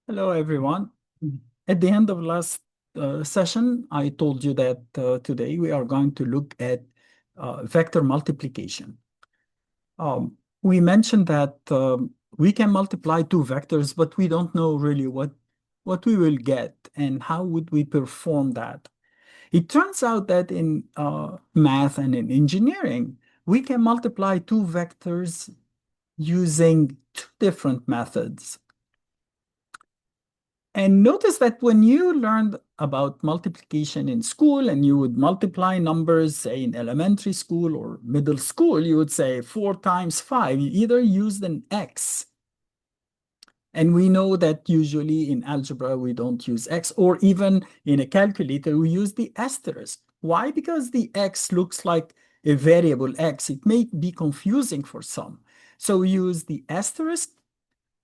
Hello, everyone. At the end of last session, I told you that today we are going to look at vector multiplication. We mentioned that we can multiply two vectors, but we don't know really what we will get and how would we perform that. It turns out that in math and in engineering, we can multiply two vectors using two different methods. And notice that when you learned about multiplication in school and you would multiply numbers, say in elementary school or middle school, you would say 4 times 5. You either used an X. And we know that usually in algebra, we don't use X, or even in a calculator, we use the asterisk. Why? Because the X looks like a variable X. It may be confusing for some. So we use the asterisk,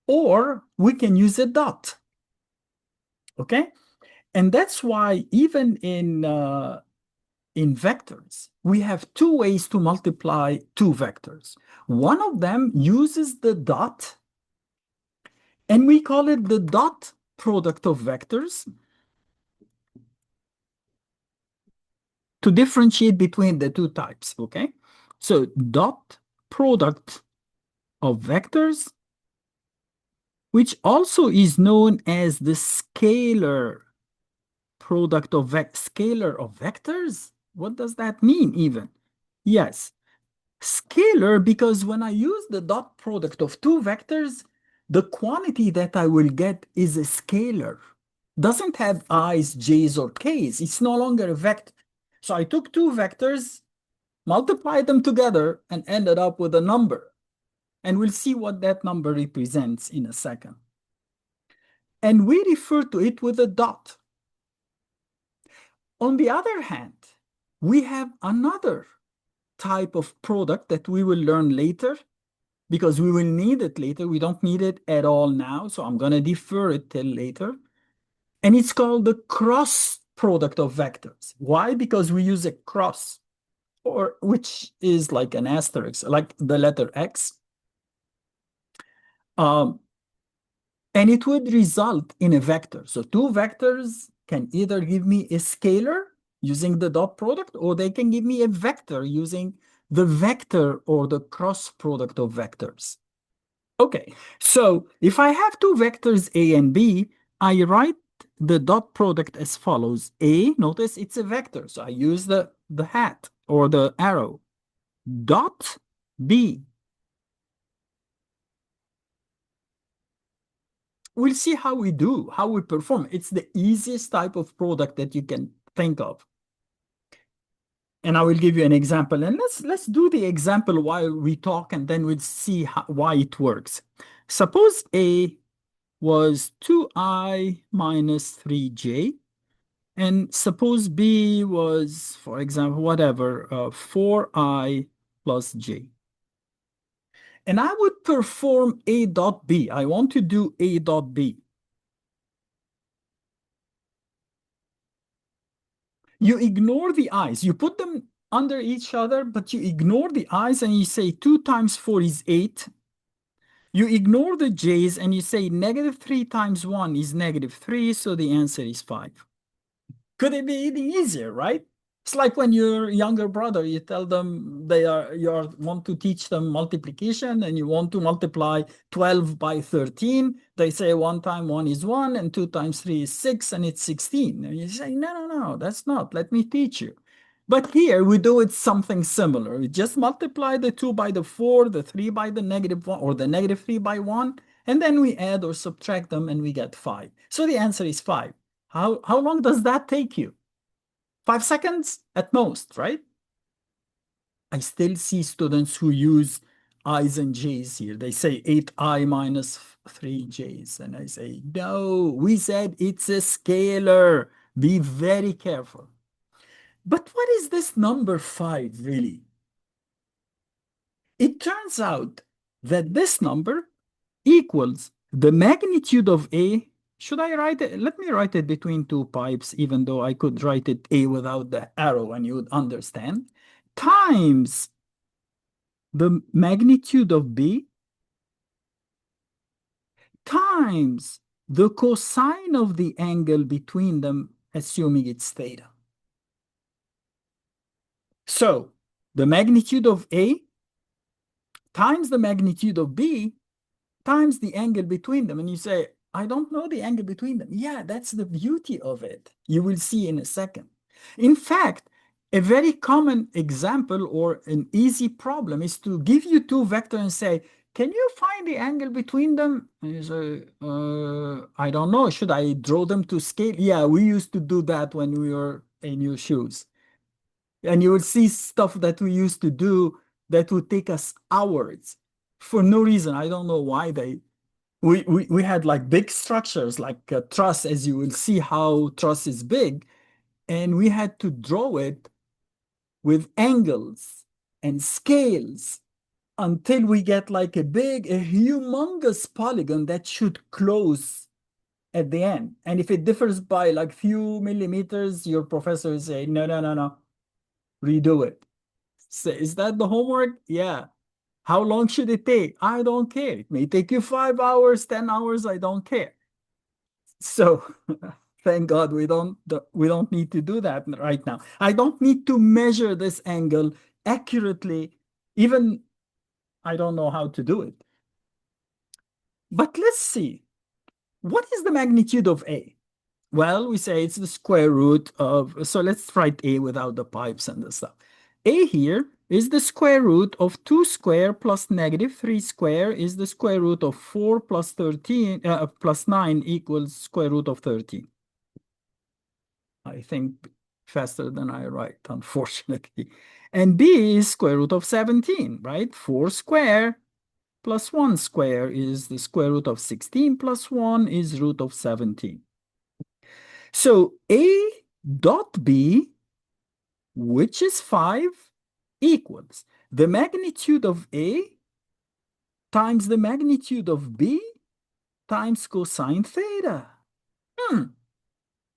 or we can use a dot. Okay? And that's why even in vectors, we have two ways to multiply two vectors. One of them uses the dot, and we call it the dot product of vectors to differentiate between the two types, okay? So dot product of vectors, which also is known as the scalar product of scalar of vectors. What does that mean even? Yes, scalar, because when I use the dot product of two vectors, the quantity that I will get is a scalar. Doesn't have i's, j's, or k's. It's no longer a vector. So I took two vectors, multiplied them together, and ended up with a number. And we'll see what that number represents in a second. And we refer to it with a dot. On the other hand, we have another type of product that we will learn later because we will need it later. We don't need it at all now, so I'm going to defer it till later. And it's called the cross product of vectors. Why? Because we use a cross, or which is like an asterisk, like the letter X. And it would result in a vector. So two vectors can either give me a scalar using the dot product, or they can give me a vector using the vector or the cross product of vectors. Okay, so if I have two vectors A and B, I write the dot product as follows. A, notice it's a vector, so I use the hat or the arrow. Dot B. We'll see how we do, how we perform. It's the easiest type of product that you can think of. And I will give you an example. And let's do the example while we talk, and then we'll see why it works. Suppose A was 2i minus 3j. And suppose B was, for example, whatever, 4i plus j. And I would perform A dot B. I want to do A dot B. You ignore the i's. You put them under each other, but you ignore the i's and you say 2 times 4 is 8. You ignore the j's and you say negative 3 times 1 is negative 3, so the answer is 5. Could it be any easier, right? It's like when your younger brother, you tell them want to teach them multiplication and you want to multiply 12 by 13. They say 1 times 1 is 1 and 2 times 3 is 6 and it's 16. And you say, no, that's not. Let me teach you. But here we do it something similar. We just multiply the 2 by the 4, the 3 by the negative 1, or the negative 3 by 1, and then we add or subtract them and we get 5. So the answer is 5. How long does that take you? 5 seconds at most, right? I still see students who use i's and j's here. They say 8i minus 3j's. And I say, no, we said it's a scalar. Be very careful. But what is this number 5 really? It turns out that this number equals the magnitude of A. Should I write it? Let me write it between two pipes, even though I could write it A without the arrow and you would understand, times the magnitude of B times the cosine of the angle between them, assuming it's theta. So the magnitude of A times the magnitude of B times the angle between them. And you say, I don't know the angle between them. Yeah, that's the beauty of it. You will see in a second. In fact, a very common example or an easy problem is to give you two vectors and say, can you find the angle between them? And you say, I don't know. Should I draw them to scale? Yeah, we used to do that when we were in your shoes. And you will see stuff that we used to do that would take us hours for no reason. I don't know why we had like big structures like a truss, as you will see how truss is big, and we had to draw it with angles and scales until we get like a humongous polygon that should close at the end. And if it differs by like few millimeters, your professor will say, no, no, no, no, redo it. So is that the homework? Yeah. How long should it take? I don't care. It may take you 5 hours, 10 hours. I don't care. So thank God we don't need to do that right now. I don't need to measure this angle accurately. Even I don't know how to do it. But let's see. What is the magnitude of A? Well, we say it's the square root of, so let's write A without the pipes and the stuff. A here is the square root of 2 square plus negative 3 square is the square root of 4 plus 13 plus 9 equals square root of 13. I think faster than I write, unfortunately. And B is square root of 17, right? 4 square plus 1 square is the square root of 16 plus 1 is root of 17. So A dot B, which is 5, equals the magnitude of A times the magnitude of B times cosine theta.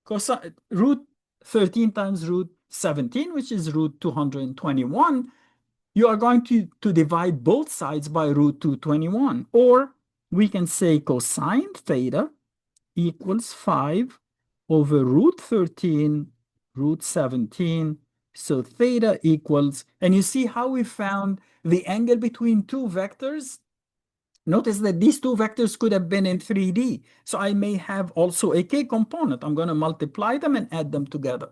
Cosine root 13 times root 17, which is root 221. You are going to divide both sides by root 221. Or we can say cosine theta equals 5 over root 13, root 17. So theta equals, and you see how we found the angle between two vectors? Notice that these two vectors could have been in 3D. So I may have also a k component. I'm going to multiply them and add them together.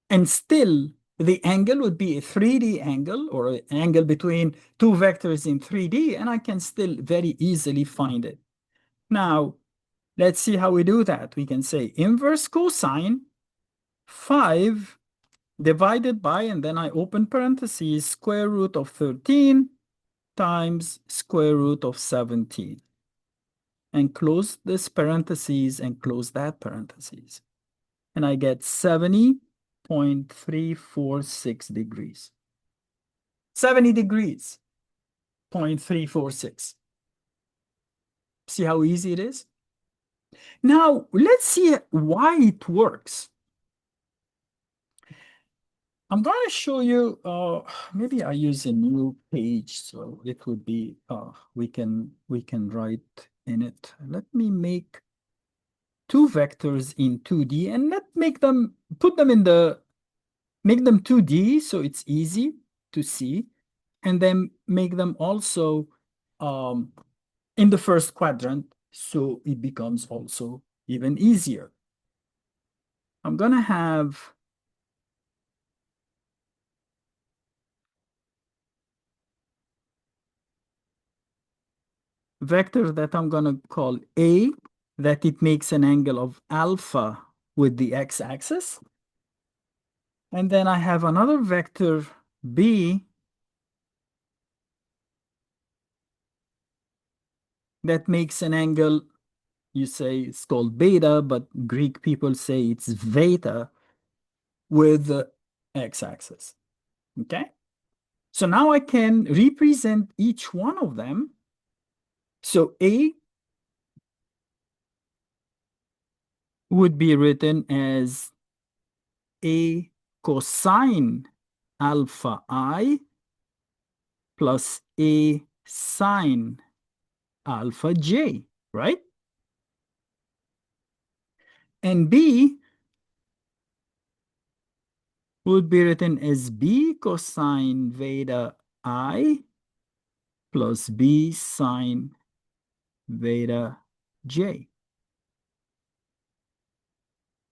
And still, the angle would be a 3D angle or an angle between two vectors in 3D, and I can still very easily find it. Now, let's see how we do that. We can say inverse cosine 5 divided by, and then I open parentheses, square root of 13 times square root of 17. And close this parentheses and close that parentheses. And I get 70.346 degrees. 70 degrees, 0.346. See how easy it is? Now, let's see why it works. I'm going to show you, maybe I use a new page, so it would be, we can write in it. Let me make two vectors in 2D and make them 2D so it's easy to see, and then make them also in the first quadrant so it becomes also even easier. I'm going to have vector that I'm going to call A, that it makes an angle of alpha with the x-axis. And then I have another vector B that makes an angle, you say it's called beta, but Greek people say it's veta with the x-axis. Okay? So now I can represent each one of them. So A would be written as A cosine alpha I plus A sine alpha j, right? and B would be written as B cosine beta I plus B sine beta J.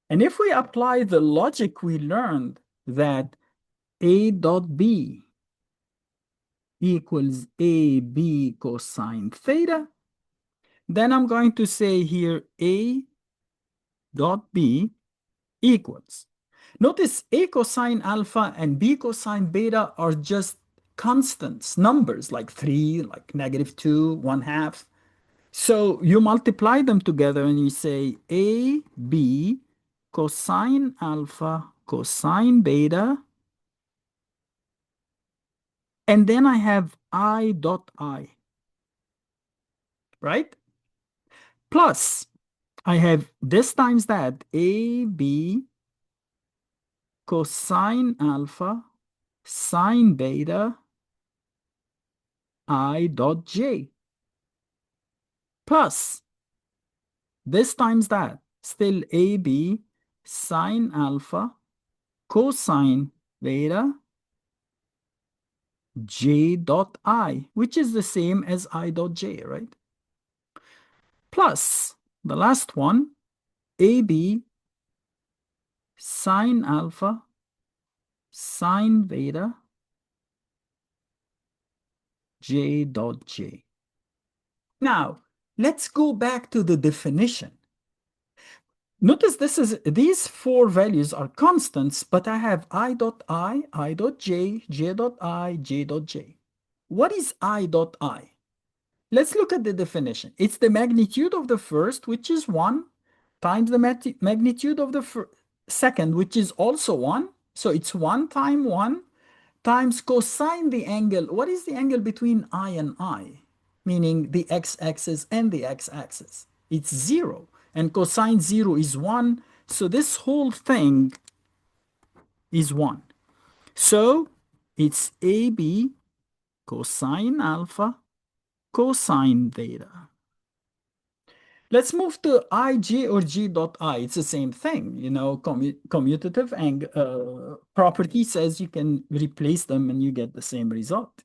And if we apply the logic we learned that A dot B equals AB cosine theta, then I'm going to say here A dot B equals. Notice A cosine alpha and B cosine beta are just constants, numbers like 3, like -2, 1/2. So you multiply them together and you say AB cosine alpha cosine beta. And then I have I dot I, right? Plus, I have this times that, AB cosine alpha sine beta I dot J. Plus, this times that, still AB sine alpha cosine beta J dot I, which is the same as I dot J, right? Plus, the last one, AB sine alpha sine beta J dot J. Now, let's go back to the definition. Notice these four values are constants, but I have I dot I dot J, J dot I, J dot J. What is I dot I? Let's look at the definition. It's the magnitude of the first, which is 1, times the magnitude of the second, which is also 1. So it's 1 times 1 times cosine the angle. What is the angle between I and I? Meaning the x-axis and the x-axis. It's 0. And cosine 0 is 1. So this whole thing is 1. So it's AB cosine alpha cosine theta. Let's move to ij or g dot I. It's the same thing, you know, commutative property says you can replace them and you get the same result.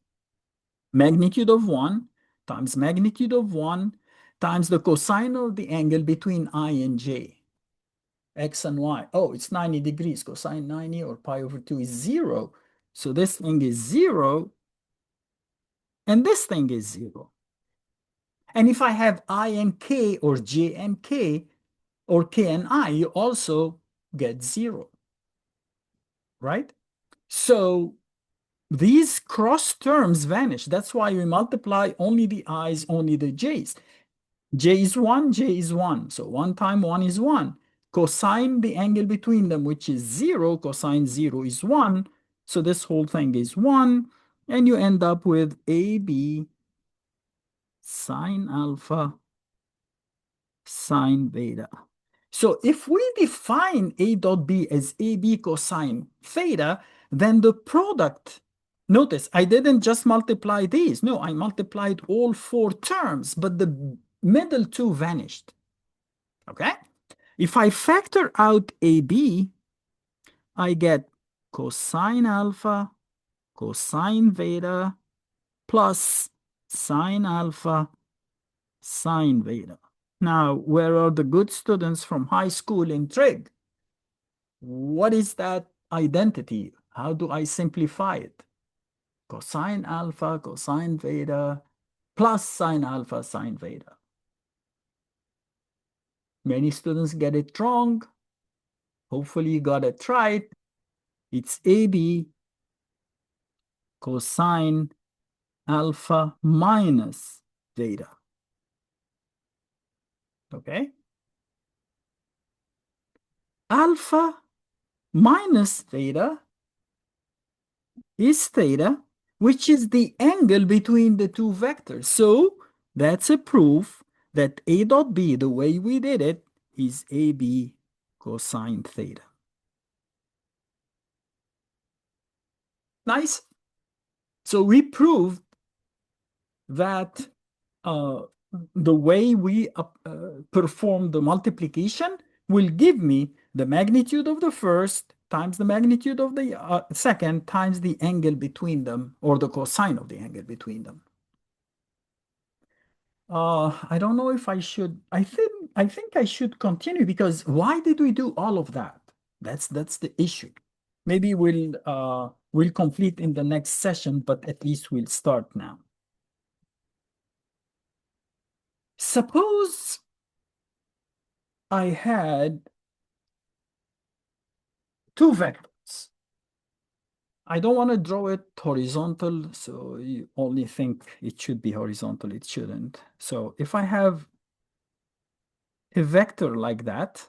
Magnitude of 1 times magnitude of 1 times the cosine of the angle between I and j, x and y. Oh, it's 90 degrees. Cosine 90 or pi over 2 is 0. So this thing is 0, and this thing is 0. And if I have I and k or j and k or k and I, you also get 0, right? So these cross terms vanish. That's why we multiply only the i's, only the j's. J is 1, J is 1. So 1 times 1 is 1. Cosine the angle between them, which is 0. Cosine 0 is 1. So this whole thing is 1. And you end up with AB sine alpha sine beta. So if we define A dot B as AB cosine theta, then the product, notice I didn't just multiply these. No, I multiplied all four terms, but the middle two vanished. Okay? If I factor out AB, I get cosine alpha cosine beta plus sine alpha sine beta. Now, where are the good students from high school in trig? What is that identity? How do I simplify it? Cosine alpha cosine beta plus sine alpha sine beta. Many students get it wrong. Hopefully you got it right. It's AB cosine alpha minus theta. Okay? Alpha minus theta is theta, which is the angle between the two vectors. So that's a proof that A dot B, the way we did it, is AB cosine theta. Nice. So we proved that the way we perform the multiplication, will give me the magnitude of the first times the magnitude of the second times the angle between them, or the cosine of the angle between them. I don't know if I should. I think I should continue, because why did we do all of that? That's the issue. Maybe we'll complete in the next session, but at least we'll start now. Suppose I had two vectors. I don't want to draw it horizontal, so you only think it should be horizontal. It shouldn't. So if I have a vector like that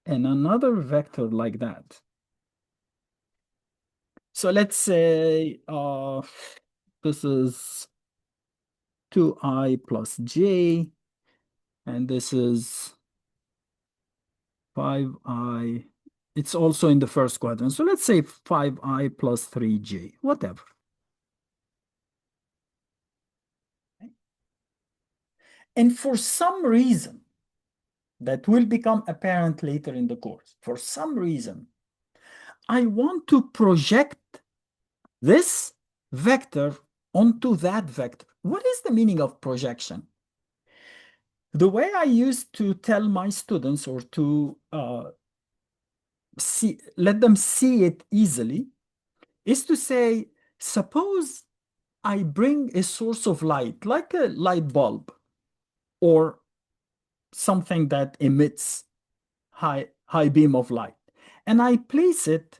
and another vector like that. So let's say this is 2i plus j, and this is 5i. It's also in the first quadrant. So let's say 5i plus 3j, whatever. And for some reason, that will become apparent later in the course, for some reason, I want to project this vector onto that vector. What is the meaning of projection? The way I used to tell my students, or to let them see it easily, is to say, suppose I bring a source of light, like a light bulb or something that emits high beam of light, and I place it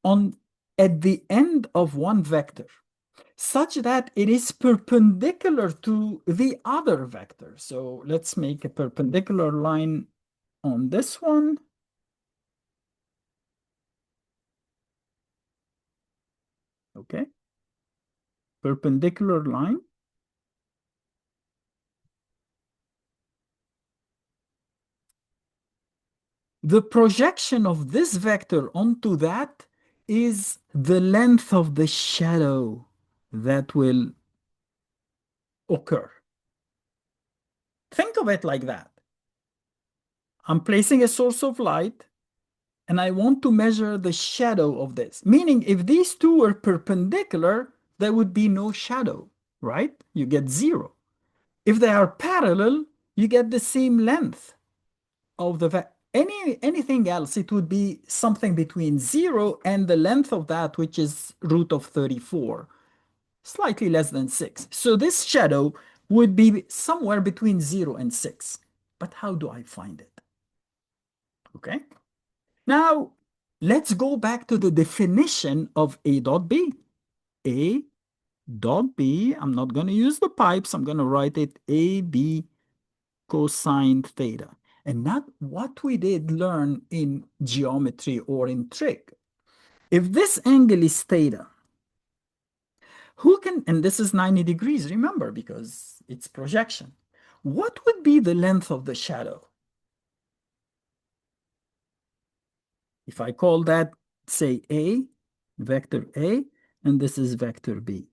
on at the end of one vector, such that it is perpendicular to the other vector. So let's make a perpendicular line on this one. Okay. Perpendicular line. The projection of this vector onto that is the length of the shadow that will occur. Think of it like that. I'm placing a source of light, and I want to measure the shadow of this. Meaning, if these two were perpendicular, there would be no shadow, right? You get zero. If they are parallel, you get the same length of the anything else, it would be something between 0 and the length of that, which is root of 34, slightly less than 6. So this shadow would be somewhere between 0 and 6. But how do I find it? Okay. Now, let's go back to the definition of A dot B. A dot B, I'm not going to use the pipes. I'm going to write it AB cosine theta. And not what we did learn in geometry or in trig. If this angle is theta, who can, and this is 90 degrees, remember, because it's projection. What would be the length of the shadow? If I call that, say, A, vector A, and this is vector B.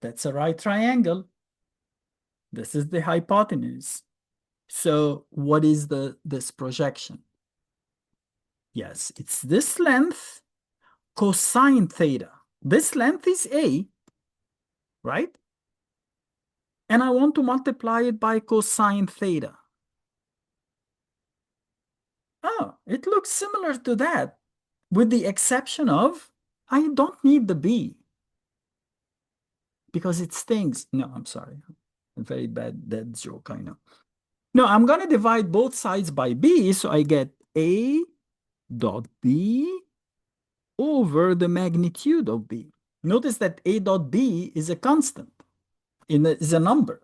That's a right triangle. This is the hypotenuse. So what is this projection? Yes, it's this length cosine theta. This length is A, right? And I want to multiply it by cosine theta. Oh, it looks similar to that, with the exception of I don't need the B because it stings. No, I'm sorry. A very bad dead joke, I know. No, I'm going to divide both sides by B, so I get A dot B over the magnitude of B. Notice that A dot B is a constant, is a number.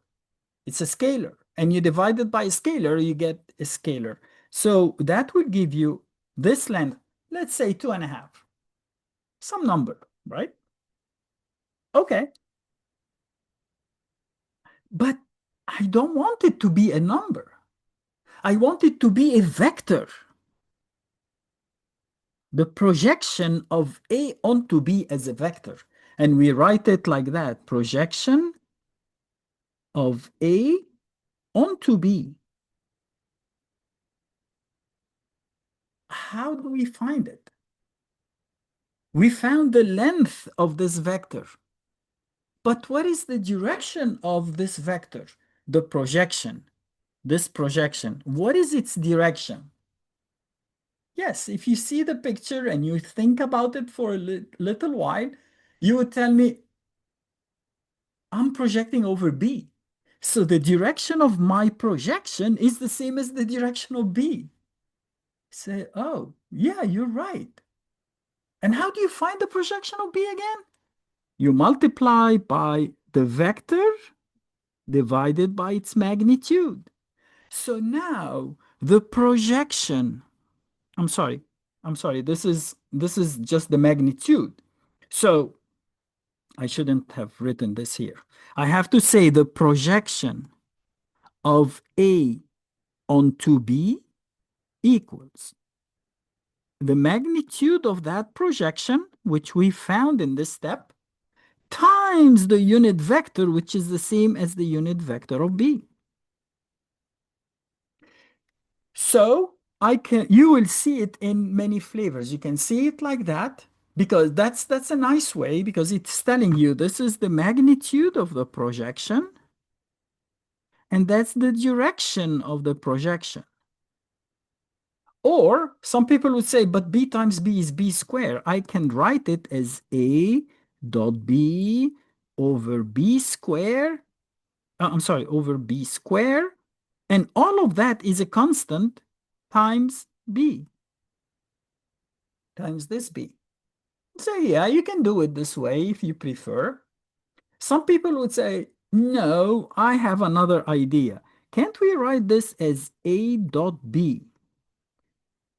It's a scalar. And you divide it by a scalar, you get a scalar. So that will give you this length, let's say 2.5. Some number, right? Okay. But I don't want it to be a number. I want it to be a vector. The projection of A onto B as a vector. And we write it like that. Projection of A onto B. How do we find it? We found the length of this vector. But what is the direction of this vector? The projection. This projection. What is its direction? Yes, if you see the picture and you think about it for a little while, you would tell me, I'm projecting over B. So the direction of my projection is the same as the direction of B. Say, oh, yeah, you're right. And how do you find the projection of B again? You multiply by the vector divided by its magnitude. So now the projection, I'm sorry, this is just the magnitude. So I shouldn't have written this here. I have to say the projection of A onto B equals the magnitude of that projection, which we found in this step, times the unit vector, which is the same as the unit vector of B. So you will see it in many flavors. You can see it like that because that's a nice way because it's telling you this is the magnitude of the projection and that's the direction of the projection. Or some people would say, but B times B is B squared. I can write it as A dot B over B squared. Over B squared. And all of that is a constant times B times this B. So yeah, you can do it this way if you prefer. Some people would say, no, I have another idea. Can't we write this as A dot B?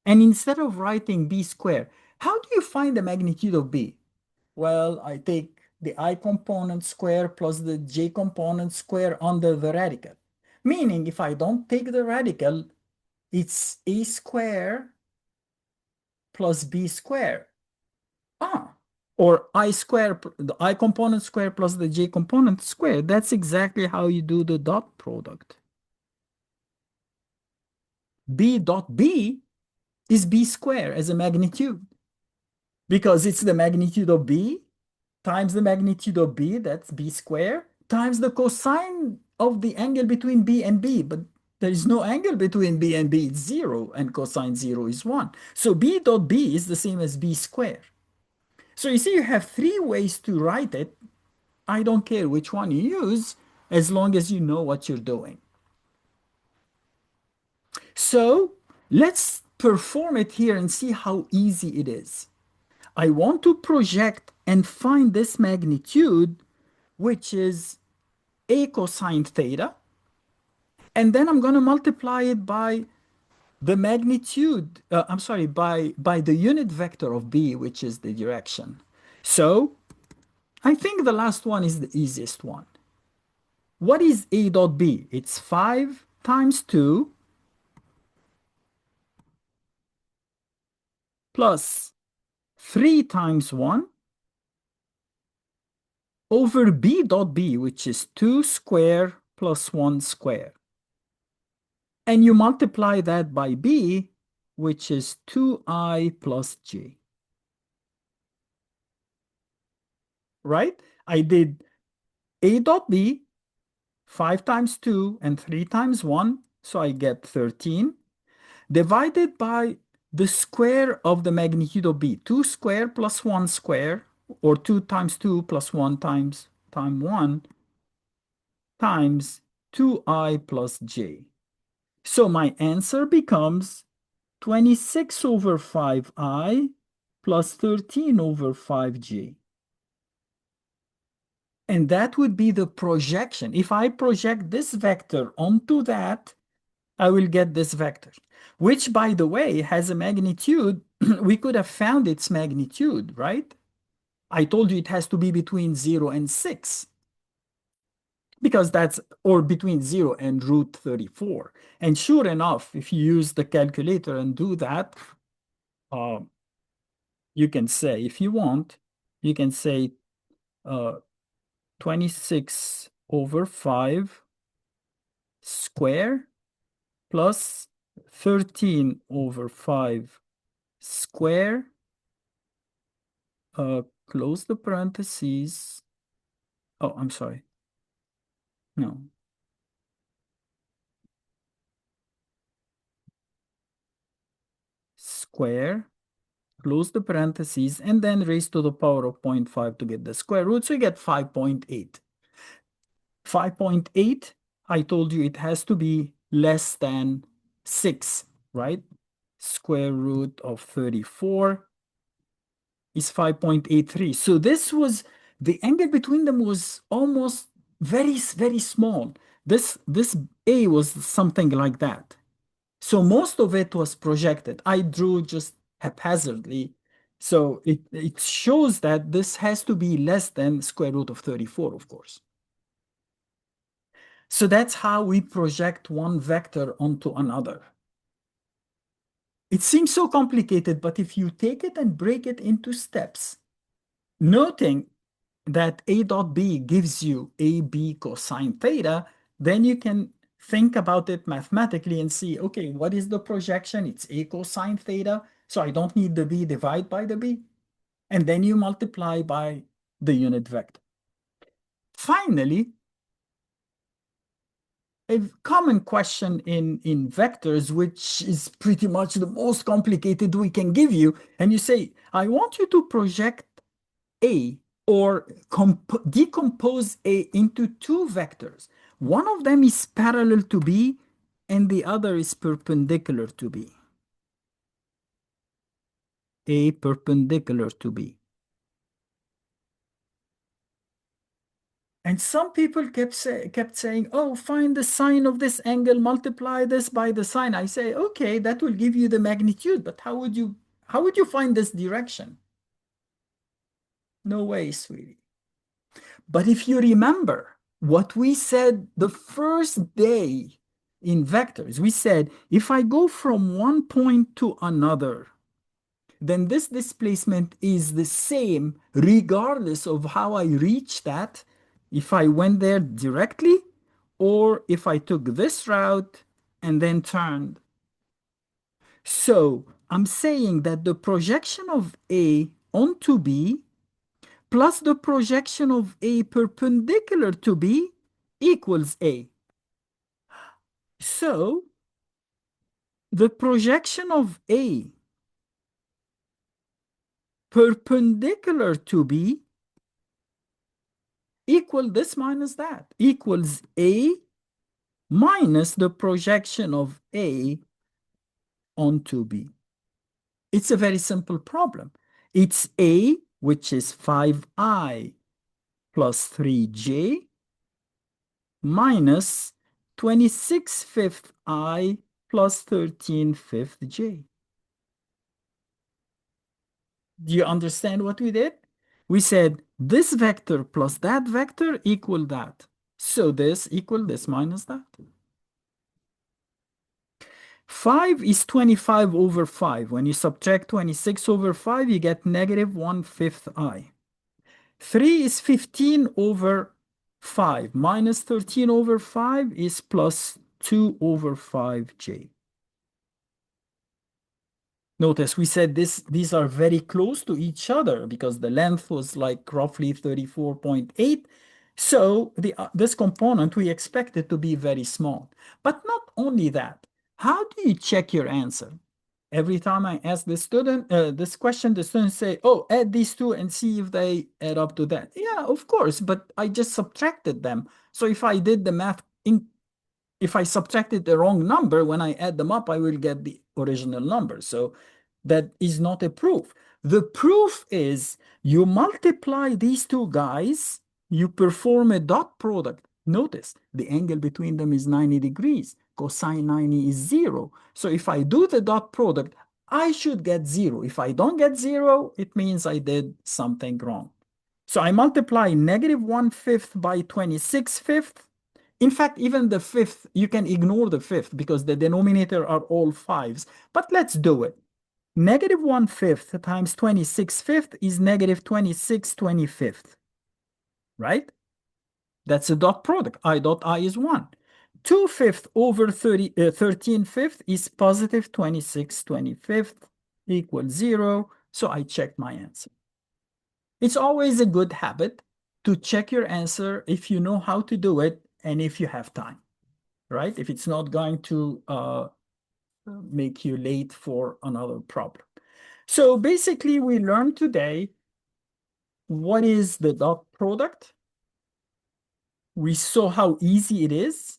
And instead of writing B squared, how do you find the magnitude of B? Well, I take the I component square plus the J component square under the radical. Meaning, if I don't take the radical, it's A square plus B square. Or I square, the I component square plus the J component square. That's exactly how you do the dot product. B dot B is B square as a magnitude because it's the magnitude of B times the magnitude of B, that's B square, times the cosine of the angle between B and B. But there is no angle between B and B, it's 0, and cosine 0 is 1. So B dot B is the same as B square. So you see, you have three ways to write it. I don't care which one you use, as long as you know what you're doing. So let's perform it here and see how easy it is. I want to project and find this magnitude, which is A cosine theta. And then I'm going to multiply it by the magnitude, by the unit vector of B, which is the direction. So I think the last one is the easiest one. What is A dot B? It's 5 times 2 plus 3 times 1 over B dot B, which is 2 square plus 1 square. And you multiply that by B, which is 2I plus J. Right? I did A dot B, 5 times 2 and 3 times 1, so I get 13, divided by the square of the magnitude of B, 2 square plus 1 square, or 2 times 2 plus 1 times 1, times 2I plus J. So my answer becomes 26 over 5I plus 13 over 5J. And that would be the projection. If I project this vector onto that, I will get this vector, which, by the way, has a magnitude. We could have found its magnitude, right? I told you it has to be between 0 and 6 because that's, or between 0 and root 34. And sure enough, if you use the calculator and do that, you can say, if you want, you can say 26 over 5 square plus 13 over 5 square, close the parentheses. Oh, I'm sorry. No. Square, close the parentheses, and then raise to the power of 0.5 to get the square root. So you get 5.8. 5.8, I told you it has to be less than 6, right? Square root of 34 is 5.83. So this was, the angle between them was almost very, very small. This A was something like that. So most of it was projected. I drew just haphazardly. So it shows that this has to be less than square root of 34, of course. So that's how we project one vector onto another. It seems so complicated, but if you take it and break it into steps, noting that A dot B gives you AB cosine theta, then you can think about it mathematically and see, okay, what is the projection? It's A cosine theta, so I don't need the B, divide by the B. And then you multiply by the unit vector. Finally, a common question in vectors, which is pretty much the most complicated we can give you, and you say, I want you to project A or decompose A into two vectors. One of them is parallel to B and the other is perpendicular to B. A perpendicular to B. And some people kept saying, oh, find the sine of this angle, multiply this by the sine. I say, okay, that will give you the magnitude, but how would you find this direction? No way, sweetie. But if you remember what we said the first day in vectors, we said, if I go from one point to another, then this displacement is the same regardless of how I reach that, if I went there directly or if I took this route and then turned. So I'm saying that the projection of A onto B plus the projection of A perpendicular to B equals A. So the projection of A perpendicular to B equal this minus that, equals A minus the projection of A onto B. It's a very simple problem. It's A, which is 5I plus 3J minus 26 fifth I plus 13 fifth J. Do you understand what we did? We said this vector plus that vector equal that. So this equal this minus that. 5 is 25 over 5. When you subtract 26 over 5, you get negative 1/5 I. 3 is 15 over 5. Minus 13 over 5 is plus 2 over 5J. Notice we said these are very close to each other because the length was like roughly 34.8. So this component, we expect it to be very small. But not only that, how do you check your answer? Every time I ask the student this question, the students say, oh, add these two and see if they add up to that. Yeah, of course, but I just subtracted them. So if I did the math, if I subtracted the wrong number, when I add them up, I will get the original number. So that is not a proof. The proof is you multiply these two guys, you perform a dot product. Notice the angle between them is 90 degrees. Cosine 90 is 0. So if I do the dot product, I should get 0. If I don't get 0, it means I did something wrong. So I multiply negative 1/5 by 26/5. In fact, even the fifth, you can ignore the fifth because the denominator are all fives. But let's do it. Negative 1/5 times 26/5 is negative 26/25, right? That's a dot product. I dot I is 1. 2/5 over 13/5 is positive 26/25 equals 0. So I check my answer. It's always a good habit to check your answer if you know how to do it and if you have time, right? If it's not going to make you late for another problem. So basically, we learned today what is the dot product. We saw how easy it is,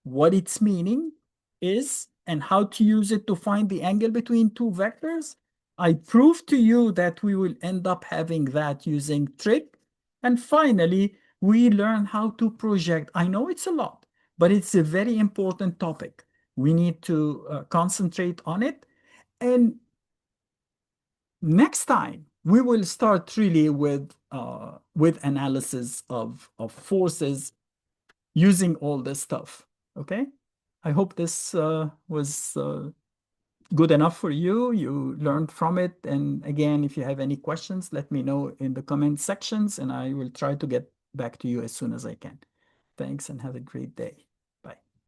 what its meaning is, and how to use it to find the angle between two vectors. I proved to you that we will end up having that using trig. And finally, we learn how to project. I know it's a lot, but it's a very important topic. We need to concentrate on it. And next time, we will start really with analysis of forces using all this stuff. Okay? I hope this was good enough for you. You learned from it. And again, if you have any questions, let me know in the comment sections, and I will try to get back to you as soon as I can. Thanks and have a great day.